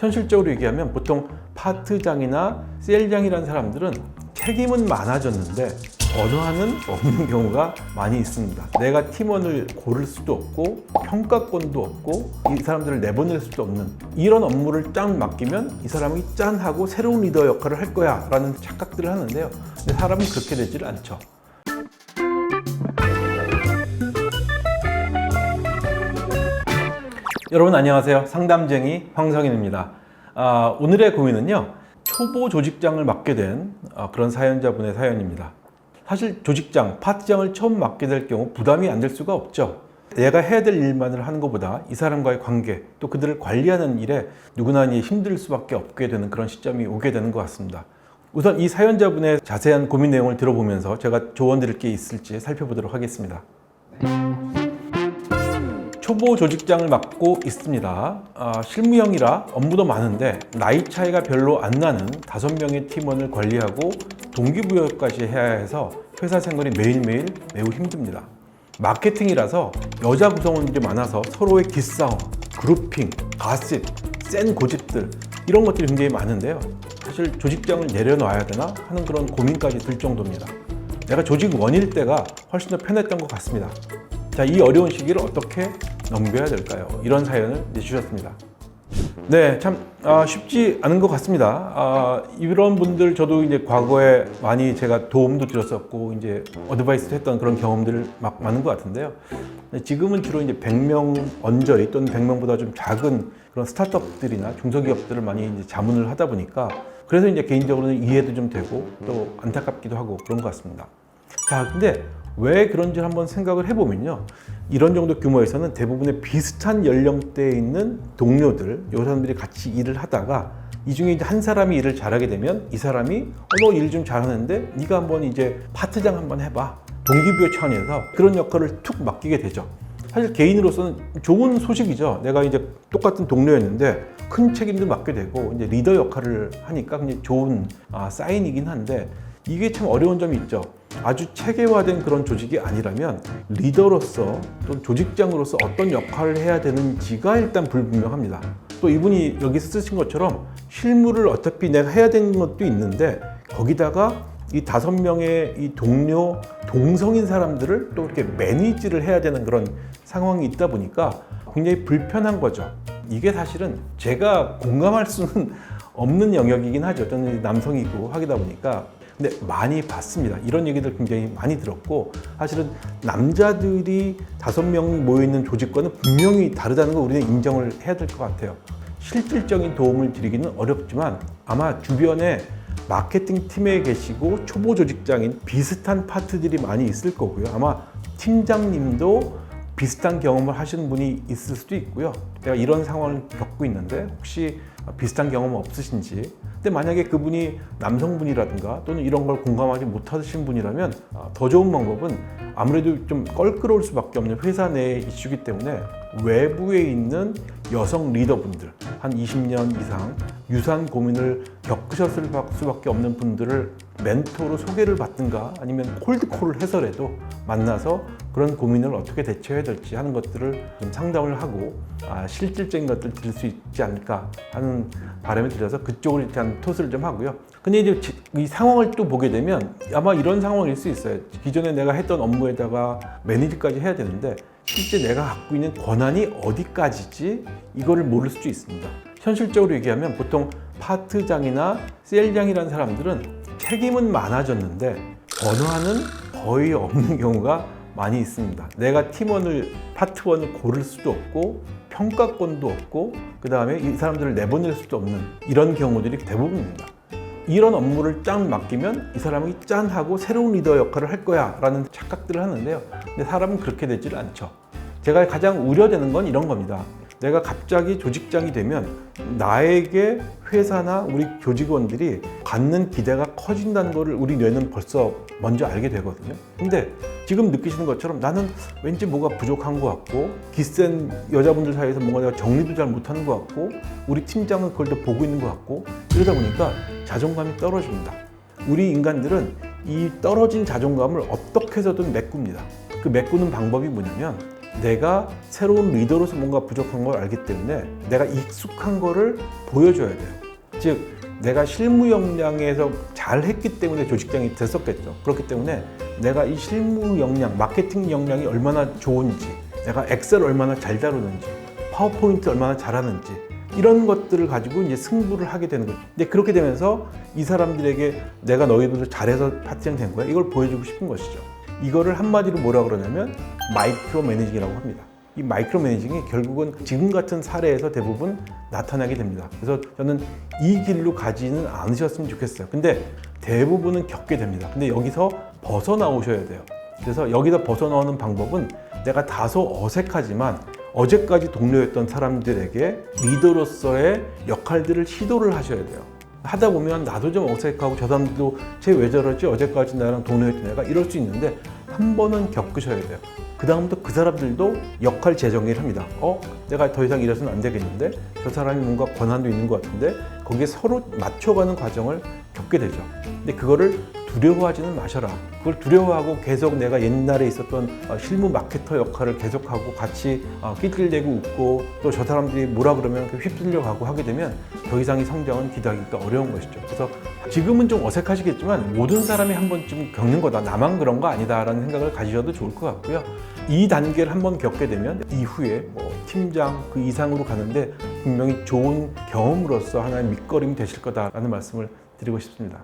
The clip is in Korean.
현실적으로 얘기하면 보통 파트장이나 셀장이라는 사람들은 책임은 많아졌는데 권한은 없는 경우가 많이 있습니다. 내가 팀원을 고를 수도 없고 평가권도 없고 이 사람들을 내보낼 수도 없는 이런 업무를 짠 맡기면 이 사람이 짠 하고 새로운 리더 역할을 할 거야 라는 착각들을 하는데요. 근데 사람은 그렇게 되질 않죠. 여러분 안녕하세요. 상담쟁이 황성인입니다. 오늘의 고민은요, 초보 조직장을 맡게 된 그런 사연자분의 사연입니다. 사실 조직장, 파트장을 처음 맡게 될 경우 부담이 안 될 수가 없죠. 내가 해야 될 일만을 하는 것보다 이 사람과의 관계, 또 그들을 관리하는 일에 누구나 힘들 수밖에 없게 되는 그런 시점이 오게 되는 것 같습니다. 우선 이 사연자분의 자세한 고민 내용을 들어보면서 제가 조언 드릴 게 있을지 살펴보도록 하겠습니다. 초보 조직장을 맡고 있습니다. 실무형이라 업무도 많은데 나이 차이가 별로 안 나는 5명의 팀원을 관리하고 동기부여까지 해야 해서 회사 생활이 매일매일 매우 힘듭니다. 마케팅이라서 여자 구성원들이 많아서 서로의 기싸움, 그룹핑, 가십, 센 고집들 이런 것들이 굉장히 많은데요. 사실 조직장을 내려놔야 되나 하는 그런 고민까지 들 정도입니다. 내가 조직원일 때가 훨씬 더 편했던 것 같습니다. 자, 이 어려운 시기를 어떻게 넘겨야 될까요? 이런 사연을 내주셨습니다. 네, 참 쉽지 않은 것 같습니다. 이런 분들 저도 이제 과거에 많이 제가 도움도 드렸었고 이제 어드바이스 했던 그런 경험들 많은 것 같은데요. 지금은 주로 이제 100명 언저리 또는 100명보다 좀 작은 그런 스타트업들이나 중소기업들을 많이 이제 자문을 하다 보니까 그래서 이제 개인적으로는 이해도 좀 되고 또 안타깝기도 하고 그런 것 같습니다. 자, 근데 왜 그런지 한번 생각을 해보면요, 이런 정도 규모에서는 대부분의 비슷한 연령대에 있는 동료들, 이 사람들이 같이 일을 하다가 이 중에 이제 한 사람이 일을 잘하게 되면 이 사람이 너 일 좀 잘하는데 네가 한번 이제 파트장 한번 해봐, 동기부여 차원에서 그런 역할을 툭 맡기게 되죠. 사실 개인으로서는 좋은 소식이죠. 내가 이제 똑같은 동료였는데 큰 책임도 맡게 되고 이제 리더 역할을 하니까 굉장히 좋은 사인이긴 한데, 이게 참 어려운 점이 있죠. 아주 체계화된 그런 조직이 아니라면 리더로서 또 조직장으로서 어떤 역할을 해야 되는지가 일단 불분명합니다. 또 이분이 여기 쓰신 것처럼 실무를 어차피 내가 해야 되는 것도 있는데 거기다가 이 5명의 이 동료, 동성인 사람들을 또 이렇게 매니지를 해야 되는 그런 상황이 있다 보니까 굉장히 불편한 거죠. 이게 사실은 제가 공감할 수는 없는 영역이긴 하죠. 저는 남성이고 하다 보니까. 근데 많이 봤습니다. 이런 얘기들 굉장히 많이 들었고, 사실은 남자들이 5명 모여있는 조직과는 분명히 다르다는 걸 우리는 인정을 해야 될 것 같아요. 실질적인 도움을 드리기는 어렵지만 아마 주변에 마케팅 팀에 계시고 초보 조직장인 비슷한 파트들이 많이 있을 거고요. 아마 팀장님도 비슷한 경험을 하시는 분이 있을 수도 있고요. 내가 이런 상황을 겪고 있는데 혹시 비슷한 경험 없으신지. 근데 만약에 그분이 남성분이라든가 또는 이런 걸 공감하지 못하신 분이라면 더 좋은 방법은 아무래도 좀 껄끄러울 수밖에 없는 회사 내의 이슈이기 때문에 외부에 있는 여성 리더분들, 한 20년 이상 유사한 고민을 겪으셨을 수밖에 없는 분들을 멘토로 소개를 받든가 아니면 콜드콜을 해서라도 만나서 그런 고민을 어떻게 대처해야 될지 하는 것들을 좀 상담을 하고 실질적인 것들을 드릴 수 있지 않을까 하는 바람을 들여서 그쪽으로 일단 토스를 좀 하고요. 근데 이제 이 상황을 또 보게 되면 아마 이런 상황일 수 있어요. 기존에 내가 했던 업무에다가 매니지까지 해야 되는데 실제 내가 갖고 있는 권한이 어디까지지 이거를 모를 수도 있습니다. 현실적으로 얘기하면 보통 파트장이나 셀장이라는 사람들은 책임은 많아졌는데 권한은 거의 없는 경우가 많이 있습니다. 내가 파트원을 고를 수도 없고 평가권도 없고 그 다음에 이 사람들을 내보낼 수도 없는 이런 경우들이 대부분입니다. 이런 업무를 짠 맡기면 이 사람이 짠 하고 새로운 리더 역할을 할 거야 라는 착각들을 하는데요. 근데 사람은 그렇게 되질 않죠. 제가 가장 우려되는 건 이런 겁니다. 내가 갑자기 조직장이 되면 나에게 회사나 우리 조직원들이 갖는 기대가 커진다는 것을 우리 뇌는 벌써 먼저 알게 되거든요. 근데 지금 느끼시는 것처럼 나는 왠지 뭐가 부족한 것 같고 기센 여자분들 사이에서 뭔가 내가 정리도 잘 못하는 것 같고 우리 팀장은 그걸 또 보고 있는 것 같고 이러다 보니까 자존감이 떨어집니다. 우리 인간들은 이 떨어진 자존감을 어떻게 해서든 메꿉니다. 그 메꾸는 방법이 뭐냐면 내가 새로운 리더로서 뭔가 부족한 걸 알기 때문에 내가 익숙한 거를 보여줘야 돼요. 즉 내가 실무 역량에서 잘했기 때문에 조직장이 됐었겠죠. 그렇기 때문에 내가 이 실무 역량, 마케팅 역량이 얼마나 좋은지, 내가 엑셀 얼마나 잘 다루는지, 파워포인트 얼마나 잘하는지 이런 것들을 가지고 이제 승부를 하게 되는 거죠. 근데 그렇게 되면서 이 사람들에게 내가 너희들 잘해서 파트장 된 거야 이걸 보여주고 싶은 것이죠. 이거를 한마디로 뭐라 그러냐면 마이크로 매니징이라고 합니다. 이 마이크로 매니징이 결국은 지금 같은 사례에서 대부분 나타나게 됩니다. 그래서 저는 이 길로 가지는 않으셨으면 좋겠어요. 근데 대부분은 겪게 됩니다. 근데 여기서 벗어나오셔야 돼요. 그래서 여기서 벗어나오는 방법은 내가 다소 어색하지만 어제까지 동료였던 사람들에게 리더로서의 역할들을 시도를 하셔야 돼요. 하다 보면 나도 좀 어색하고 저 사람들도 쟤 왜 저러지? 어제까지 나랑 동료였던 애가 이럴 수 있는데 한 번은 겪으셔야 돼요. 그 다음부터 그 사람들도 역할 재정의를 합니다. 내가 더 이상 이래서는 안 되겠는데 저 사람이 뭔가 권한도 있는 것 같은데 거기에 서로 맞춰가는 과정을 겪게 되죠. 근데 그거를 두려워하지는 마셔라. 그걸 두려워하고 계속 내가 옛날에 있었던 실무 마케터 역할을 계속하고 같이 끼들대고 웃고 또 저 사람들이 뭐라 그러면 휩쓸려 가고 하게 되면 더 이상의 성장은 기대하기가 어려운 것이죠. 그래서 지금은 좀 어색하시겠지만 모든 사람이 한 번쯤 겪는 거다. 나만 그런 거 아니다라는 생각을 가지셔도 좋을 것 같고요. 이 단계를 한번 겪게 되면 이후에 팀장 그 이상으로 가는데 분명히 좋은 경험으로서 하나의 밑거름이 되실 거다라는 말씀을 드리고 싶습니다.